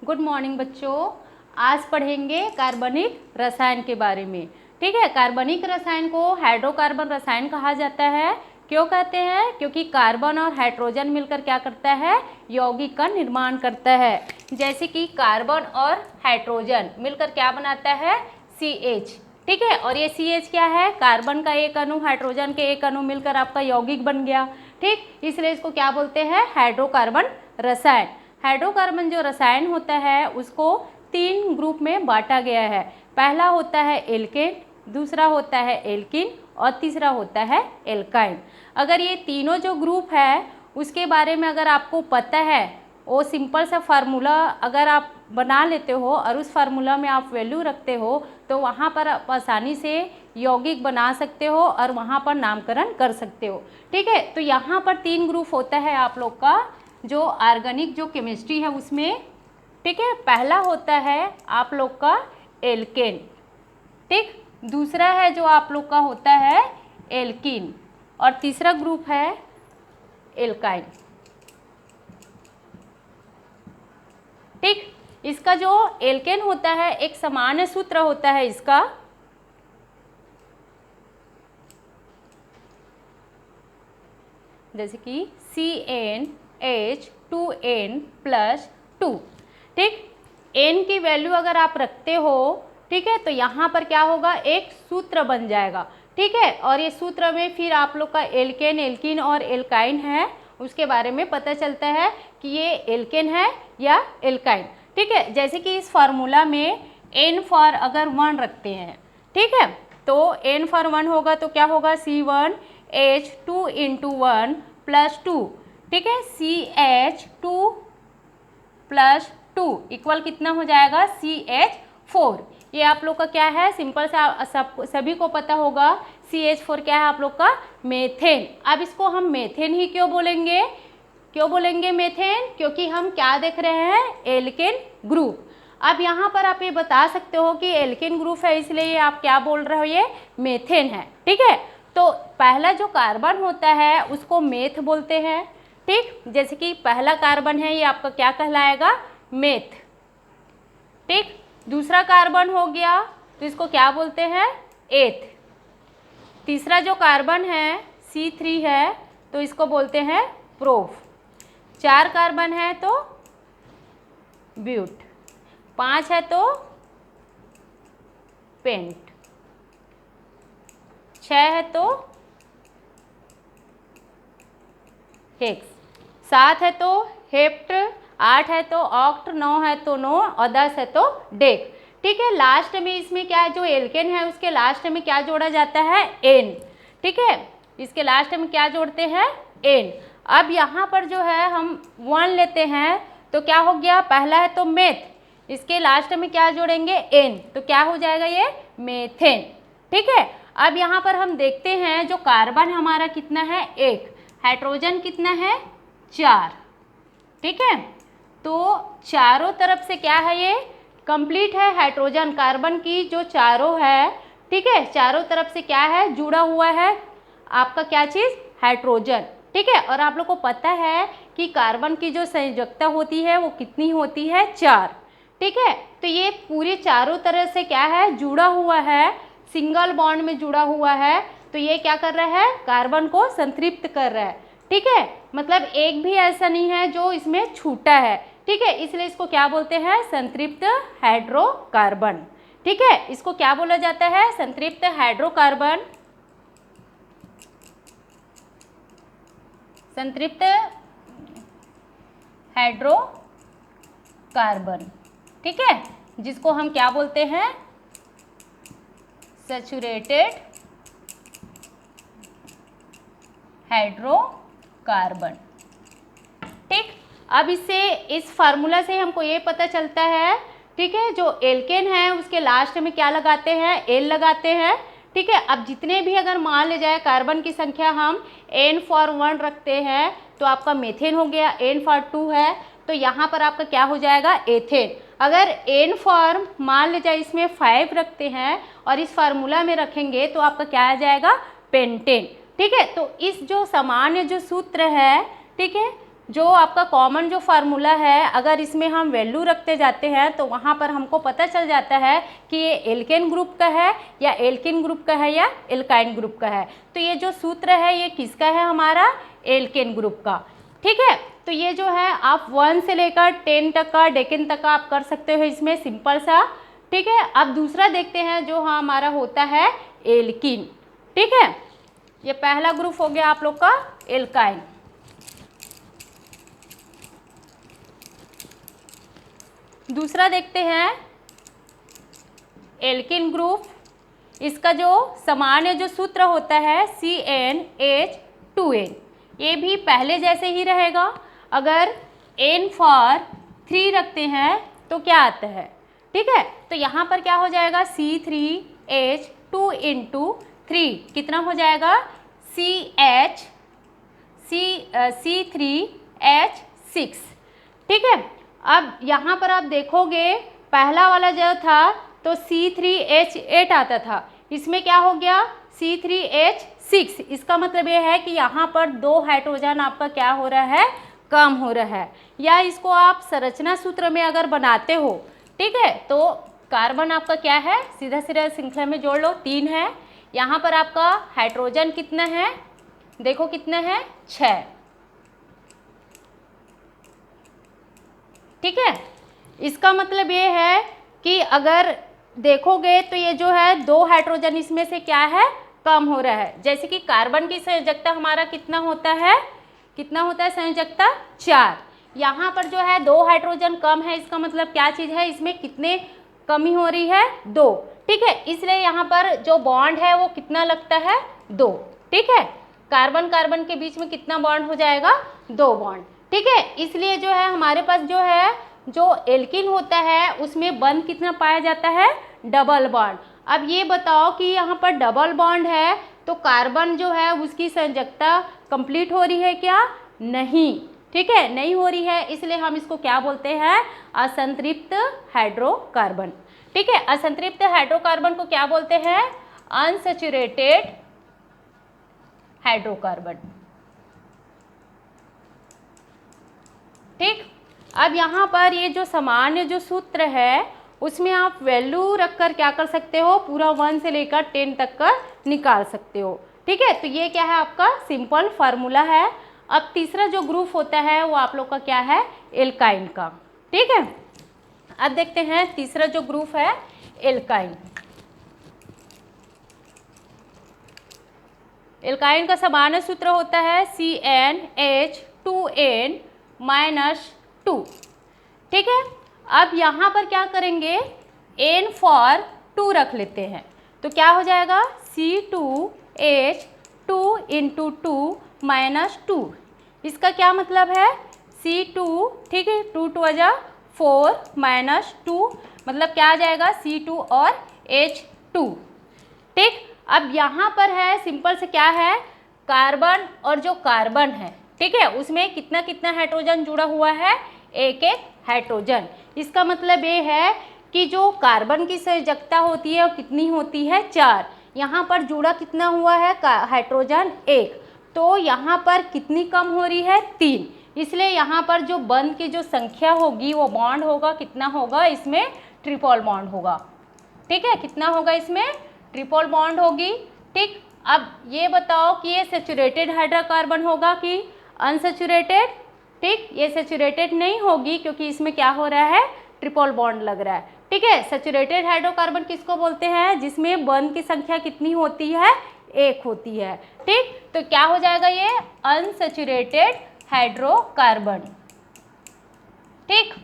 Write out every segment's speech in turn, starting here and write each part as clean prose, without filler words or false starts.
Good morning बच्चों। आज पढ़ेंगे कार्बनिक रसायन के बारे में। ठीक है, कार्बनिक रसायन को हाइड्रोकार्बन रसायन कहा जाता है। क्यों कहते हैं? क्योंकि कार्बन और हाइड्रोजन मिलकर क्या करता है? यौगिक का निर्माण करता है। जैसे कि कार्बन और हाइड्रोजन मिलकर क्या बनाता है? CH। ठीक है, और ये CH क्या है? कार्बन का एक अणु हाइड्रोजन के एक अणु मिलकर आपका यौगिक बन गया। ठीक, इसलिए इसको क्या बोलते हैं? हाइड्रोकार्बन रसायन। हाइड्रोकार्बन जो रसायन होता है उसको 3 ग्रुप में बांटा गया है। पहला होता है एल्केन, दूसरा होता है एल्कीन और तीसरा होता है एल्काइन। अगर ये तीनों जो ग्रुप है उसके बारे में अगर आपको पता है, वो सिंपल सा फार्मूला अगर आप बना लेते हो और उस फार्मूला में आप वैल्यू रखते हो तो वहाँ पर आप आसानी से यौगिक बना सकते हो और वहाँ पर नामकरण कर सकते हो। ठीक है, तो यहाँ पर 3 ग्रुप होता है आप लोग का जो ऑर्गेनिक जो केमिस्ट्री है उसमें। ठीक है, पहला होता है आप लोग का एल्केन। ठीक, दूसरा है जो आप लोग का होता है एल्कीन और तीसरा ग्रुप है एल्काइन। ठीक, इसका जो एल्केन होता है एक सामान्य सूत्र होता है इसका, जैसे कि CnH2n+2। ठीक, n की वैल्यू अगर आप रखते हो, ठीक है, तो यहाँ पर क्या होगा? एक सूत्र बन जाएगा। ठीक है, और ये सूत्र में फिर आप लोग का एल्केन, एल्कीन और एल्काइन है उसके बारे में पता चलता है कि ये एल्केन है या एल्काइन। ठीक है, जैसे कि इस फार्मूला में n फॉर अगर 1 रखते हैं, ठीक है, तो n फॉर 1 होगा तो क्या होगा? C1H2 × 1 + 2। ठीक है, CH2+2 इक्वल कितना हो जाएगा? CH4। ये आप लोग का क्या है? सिंपल सा सभी को पता होगा CH4 क्या है आप लोग का? मेथेन। अब इसको हम मेथेन ही क्यों बोलेंगे? क्यों बोलेंगे मेथेन? क्योंकि हम क्या देख रहे हैं? Alkane group. अब यहाँ पर आप ये बता सकते हो कि एल्केन ग्रुप है इसलिए ये आप क्या बोल रहे हो? ये मेथेन है। ठीक है, तो पहला जो कार्बन होता है उसको मेथ बोलते हैं। ठीक, जैसे कि पहला कार्बन है ये आपका क्या कहलाएगा? मेथ। ठीक, दूसरा कार्बन हो गया तो इसको क्या बोलते हैं? एथ। तीसरा जो कार्बन है C3 है तो इसको बोलते हैं प्रोफ। 4 कार्बन है तो ब्यूट, 5 है तो पेंट, 6 है तो हेक्स, 7 है तो हेप्ट, 8 है तो ऑक्ट, 9 है तो नो और 10 है तो डेक। ठीक है, लास्ट में इसमें क्या है? जो एल्केन है उसके लास्ट में क्या जोड़ा जाता है? एन। ठीक है, इसके लास्ट में क्या जोड़ते हैं? एन। अब यहाँ पर जो है हम 1 लेते हैं तो क्या हो गया? पहला है तो मेथ, इसके लास्ट में क्या जोड़ेंगे? एन, तो क्या हो जाएगा? ये मेथेन। ठीक है, अब यहाँ पर हम देखते हैं जो कार्बन हमारा कितना है? 1। हाइड्रोजन कितना है? 4। ठीक है, तो चारों तरफ से क्या है? ये कंप्लीट है। हाइड्रोजन कार्बन की जो चारों है, ठीक है, चारों तरफ से क्या है? जुड़ा हुआ है आपका क्या चीज़? हाइड्रोजन। ठीक है, और आप लोग को पता है कि कार्बन की जो संयोजकता होती है वो कितनी होती है? 4। ठीक है, तो ये पूरी चारों तरह से क्या है? जुड़ा हुआ है, सिंगल बॉन्ड में जुड़ा हुआ है। तो ये क्या कर रहा है? कार्बन को संतृप्त कर रहा है। ठीक है, मतलब एक भी ऐसा नहीं है जो इसमें छूटा है। ठीक है, इसलिए इसको क्या बोलते हैं? संतृप्त हाइड्रोकार्बन। ठीक है, इसको क्या बोला जाता है? संतृप्त हाइड्रोकार्बन। संतृप्त हाइड्रोकार्बन। ठीक है, जिसको हम क्या बोलते हैं? Saturated hydrocarbon. ठीक, अब इससे इस फार्मूला से हमको ये पता चलता है, ठीक है, जो एल्केन है उसके लास्ट में क्या लगाते हैं? एल लगाते हैं। ठीक है, अब जितने भी अगर मान ले जाए कार्बन की संख्या हम n फॉर 1 रखते हैं तो आपका मेथेन हो गया, n फॉर 2 है तो यहाँ पर आपका क्या हो जाएगा? एथेन। अगर n फॉर मान ले जाए इसमें 5 रखते हैं और इस फार्मूला में रखेंगे तो आपका क्या आ जाएगा? पेंटेन। ठीक है, तो इस जो सामान्य जो सूत्र है, ठीक है, जो आपका कॉमन जो फार्मूला है, अगर इसमें हम वैल्यू रखते जाते हैं तो वहाँ पर हमको पता चल जाता है कि ये एल्केन ग्रुप का है या एल्किन ग्रुप का है या एल्काइन ग्रुप का है। तो ये जो सूत्र है ये किसका है, हमारा एल्केन ग्रुप का। ठीक है, तो ये जो है आप 1 से लेकर 10 तक का, डेकेन तक का आप कर सकते हो इसमें सिंपल सा। ठीक है, अब दूसरा देखते हैं जो हमारा होता है एल्किन। ठीक है, ये पहला ग्रुप हो गया आप लोग का एल्काइन। दूसरा देखते हैं एल्किन ग्रुप। इसका जो सामान्य जो सूत्र होता है CnH2n, ये भी पहले जैसे ही रहेगा। अगर n फॉर 3 रखते हैं तो क्या आता है, ठीक है, तो यहाँ पर क्या हो जाएगा C3H2 इंटू 3 कितना हो जाएगा C3H6। ठीक है, अब यहाँ पर आप देखोगे पहला वाला जो था तो C3H8 आता था, इसमें क्या हो गया C3H6। इसका मतलब ये है कि यहाँ पर 2 हाइड्रोजन आपका क्या हो रहा है, कम हो रहा है। या इसको आप संरचना सूत्र में अगर बनाते हो, ठीक है, तो कार्बन आपका क्या है, सीधा सीधा श्रृंखला में जोड़ लो 3 है। यहाँ पर आपका हाइड्रोजन कितना है, देखो कितना है 6। ठीक है, इसका मतलब ये है कि अगर देखोगे तो ये जो है 2 हाइड्रोजन इसमें से क्या है, कम हो रहा है। जैसे कि कार्बन की संयोजकता हमारा कितना होता है, कितना होता है संयोजकता 4। यहाँ पर जो है 2 हाइड्रोजन कम है, इसका मतलब क्या चीज़ है, इसमें कितने कमी हो रही है 2। ठीक है, इसलिए यहाँ पर जो बॉन्ड है वो कितना लगता है 2। ठीक है, कार्बन कार्बन के बीच में कितना बॉन्ड हो जाएगा 2 बॉन्ड। ठीक है, इसलिए जो है हमारे पास जो है जो एल्किन होता है उसमें बंध कितना पाया जाता है, डबल बॉन्ड। अब ये बताओ कि यहाँ पर डबल बॉन्ड है तो कार्बन जो है उसकी संयोजकता कंप्लीट हो रही है क्या, नहीं। ठीक है, नहीं हो रही है, इसलिए हम इसको क्या बोलते हैं, असंतृप्त हाइड्रोकार्बन। ठीक है, असंतृप्त हाइड्रोकार्बन को क्या बोलते हैं, अनसैचुरेटेड हाइड्रोकार्बन। ठीक, अब यहाँ पर ये जो सामान्य जो सूत्र है उसमें आप वैल्यू रखकर क्या कर सकते हो, पूरा 1 से लेकर 10 तक का निकाल सकते हो। ठीक है, तो ये क्या है आपका सिंपल फार्मूला है। अब तीसरा जो ग्रुप होता है वो आप लोग का क्या है, एल्काइन का। ठीक है, अब देखते हैं तीसरा जो ग्रुप है एल्काइन। एल्काइन का सामान्य सूत्र होता है CnH2n-2। ठीक है, अब यहाँ पर क्या करेंगे, n फॉर 2 रख लेते हैं तो क्या हो जाएगा C2H2 इंटू 2 माइनस 2। इसका क्या मतलब है C2, ठीक है, 2 2 जा 4 माइनस 2 मतलब क्या आ जाएगा C2 और H2। ठीक, अब यहाँ पर है सिंपल से क्या है, कार्बन और जो कार्बन है, ठीक है, उसमें कितना कितना हाइड्रोजन जुड़ा हुआ है, एक एक हाइड्रोजन। इसका मतलब ये है कि जो कार्बन की संयोजकता होती है वो कितनी होती है 4। यहाँ पर जुड़ा कितना हुआ है हाइड्रोजन 1, तो यहाँ पर कितनी कम हो रही है 3। इसलिए यहाँ पर जो बंध की जो संख्या होगी वो बॉन्ड होगा, कितना होगा इसमें, ट्रिपल बॉन्ड होगा। ठीक है, कितना होगा इसमें, ट्रिपल बॉन्ड होगी। ठीक, अब ये बताओ कि ये सैचुरेटेड हाइड्रोकार्बन होगा कि अनसैचुरेटेड। ठीक, ये सैचुरेटेड नहीं होगी क्योंकि इसमें क्या हो रहा है, ट्रिपल बॉन्ड लग रहा है। ठीक है, सैचुरेटेड हाइड्रोकार्बन किसको बोलते हैं, जिसमें बंध की संख्या कितनी होती है, 1 होती है। ठीक, तो क्या हो जाएगा ये अनसैचुरेटेड हाइड्रोकार्बन। ठीक,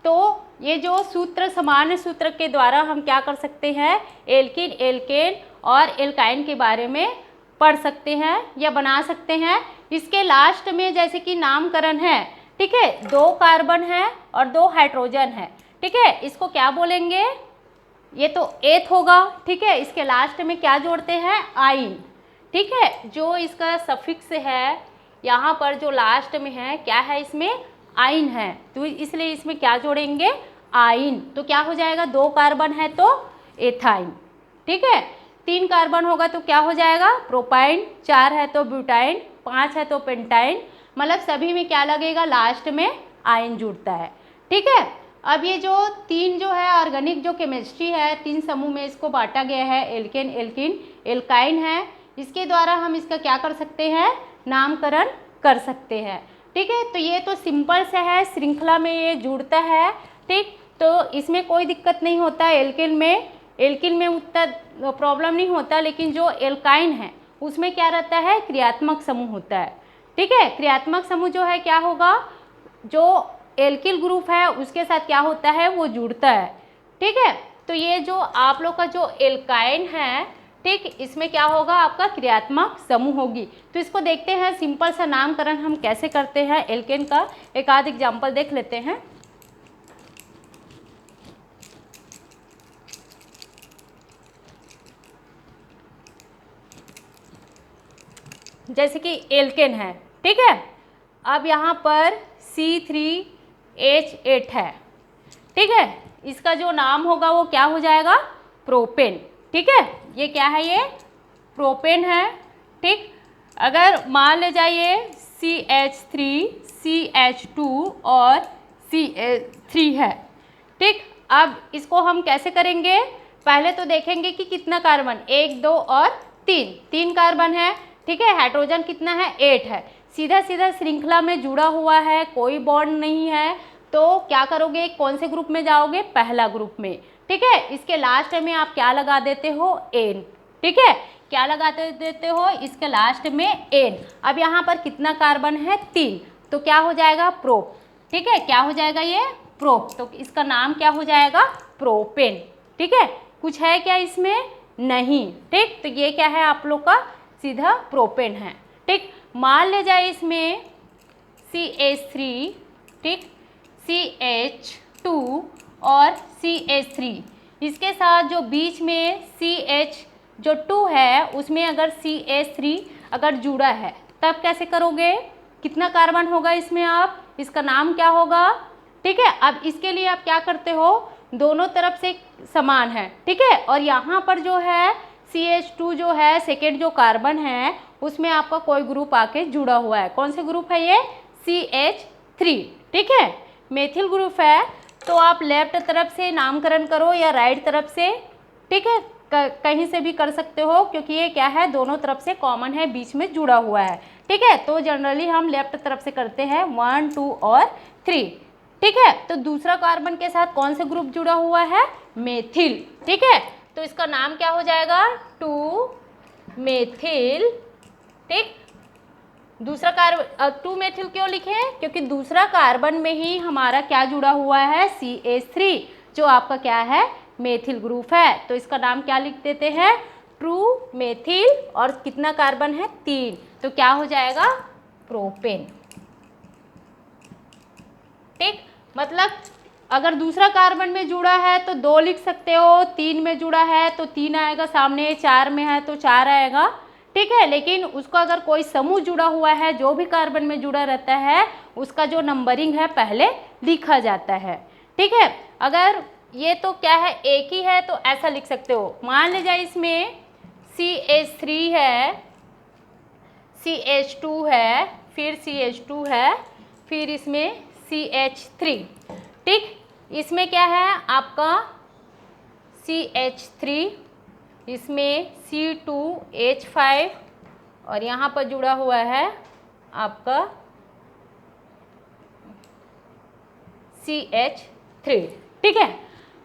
तो ये जो सूत्र सामान्य सूत्र के द्वारा हम क्या कर सकते हैं, एल्किन, एल्केन और एल्काइन के बारे में पढ़ सकते हैं या बना सकते हैं। इसके लास्ट में जैसे कि नामकरण है, ठीक है, 2 कार्बन है और 2 हाइड्रोजन है। ठीक है, इसको क्या बोलेंगे, ये तो एथ होगा। ठीक है, इसके लास्ट में क्या जोड़ते हैं, आइन। ठीक है, जो इसका सफिक्स है यहाँ पर जो लास्ट में है क्या है, इसमें आइन है, तो इसलिए इसमें क्या जोड़ेंगे, आइन। तो क्या हो जाएगा, 2 कार्बन है तो एथाइन। ठीक है, 3 कार्बन होगा तो क्या हो जाएगा, प्रोपाइन, 4 है तो ब्यूटाइन, 5 है तो पेंटाइन, मतलब सभी में क्या लगेगा, लास्ट में आयन जुड़ता है। ठीक है, अब ये जो 3 जो है ऑर्गेनिक जो केमिस्ट्री है, 3 समूह में इसको बांटा गया है, एल्केन, एल्कीन, एल्काइन है। इसके द्वारा हम इसका क्या कर सकते हैं, नामकरण कर सकते हैं। ठीक है, तो ये तो सिंपल से है, श्रृंखला में ये जुड़ता है। ठीक, तो इसमें कोई दिक्कत नहीं होता। एल्किन में उतना प्रॉब्लम नहीं होता, लेकिन जो एल्काइन है उसमें क्या रहता है, क्रियात्मक समूह होता है। ठीक है, क्रियात्मक समूह जो है क्या होगा, जो एल्किल ग्रुप है उसके साथ क्या होता है, वो जुड़ता है। ठीक है, तो ये जो आप लोग का जो एल्काइन है, ठीक, इसमें क्या होगा, आपका क्रियात्मक समूह होगी। तो इसको देखते हैं सिंपल सा नामकरण हम कैसे करते हैं एल्केन का, एक आध एग्जाम्पल देख लेते हैं। जैसे कि एल्केन है, ठीक है, अब यहाँ पर C3H8 है। ठीक है, इसका जो नाम होगा वो क्या हो जाएगा, प्रोपेन। ठीक है, ये क्या है, ये प्रोपेन है। ठीक, अगर मान ले जाइए CH3, CH2 और CH3 है। ठीक, अब इसको हम कैसे करेंगे, पहले तो देखेंगे कि कितना कार्बन, 1, 2 और 3 कार्बन है। ठीक है, हाइड्रोजन कितना है, 8 है। सीधा सीधा श्रृंखला में जुड़ा हुआ है, कोई बॉन्ड नहीं है, तो क्या करोगे, कौन से ग्रुप में जाओगे, पहला ग्रुप में। ठीक है, इसके लास्ट में आप क्या लगा देते हो, एन। ठीक है, क्या लगा देते हो, इसके लास्ट में एन। अब यहाँ पर कितना कार्बन है, 3, तो क्या हो जाएगा, प्रोप। ठीक है, क्या हो जाएगा, ये प्रोप, तो इसका नाम क्या हो जाएगा, प्रोपेन। ठीक है, कुछ है क्या इसमें, नहीं। ठीक, तो ये क्या है, आप लोग का सीधा प्रोपेन है। ठीक, मान ले जाए इसमें CH3, ठीक, CH2 और CH3, इसके साथ जो बीच में CH जो 2 है उसमें अगर CH3 अगर जुड़ा है, तब कैसे करोगे, कितना कार्बन होगा इसमें, आप इसका नाम क्या होगा। ठीक है, अब इसके लिए आप क्या करते हो, दोनों तरफ से समान है। ठीक है, और यहाँ पर जो है CH2 जो है सेकेंड जो कार्बन है उसमें आपका कोई ग्रुप आके जुड़ा हुआ है। कौन से ग्रुप है ये, CH3। ठीक है, मेथिल ग्रुप है, तो आप लेफ्ट तरफ से नामकरण करो या राइट तरफ से। ठीक है, कहीं से भी कर सकते हो, क्योंकि ये क्या है, दोनों तरफ से कॉमन है, बीच में जुड़ा हुआ है। ठीक है, तो जनरली हम लेफ्ट तरफ से करते हैं, 1, 2 और 3। ठीक है, तो दूसरा कार्बन के साथ कौन से ग्रुप जुड़ा हुआ है, मेथिल। ठीक है, तो इसका नाम क्या हो जाएगा, 2 मेथिल। ठीक, दूसरा कार्बन 2 मेथिल क्यों लिखे, क्योंकि दूसरा कार्बन में ही हमारा क्या जुड़ा हुआ है, CH3, जो आपका क्या है, मेथिल ग्रुप है। तो इसका नाम क्या लिख देते हैं, 2 मेथिल, और कितना कार्बन है, 3, तो क्या हो जाएगा, प्रोपेन। ठीक, मतलब अगर दूसरा कार्बन में जुड़ा है तो 2 लिख सकते हो, 3 में जुड़ा है तो 3 आएगा सामने, 4 में है तो 4 आएगा। ठीक है, लेकिन उसको अगर कोई समूह जुड़ा हुआ है, जो भी कार्बन में जुड़ा रहता है उसका जो नंबरिंग है पहले लिखा जाता है। ठीक है, अगर ये तो क्या है, एक ही है तो ऐसा लिख सकते हो, मान लीजिए इसमें CH3 है, CH2 है, फिर CH2 है, फिर इसमें CH3। ठीक, इसमें क्या है आपका CH3, इसमें C2H5, और यहाँ पर जुड़ा हुआ है आपका CH3। ठीक है,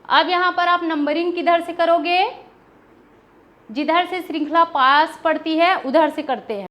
अब यहाँ पर आप नंबरिंग किधर से करोगे, जिधर से श्रृंखला पास पड़ती है उधर से करते हैं।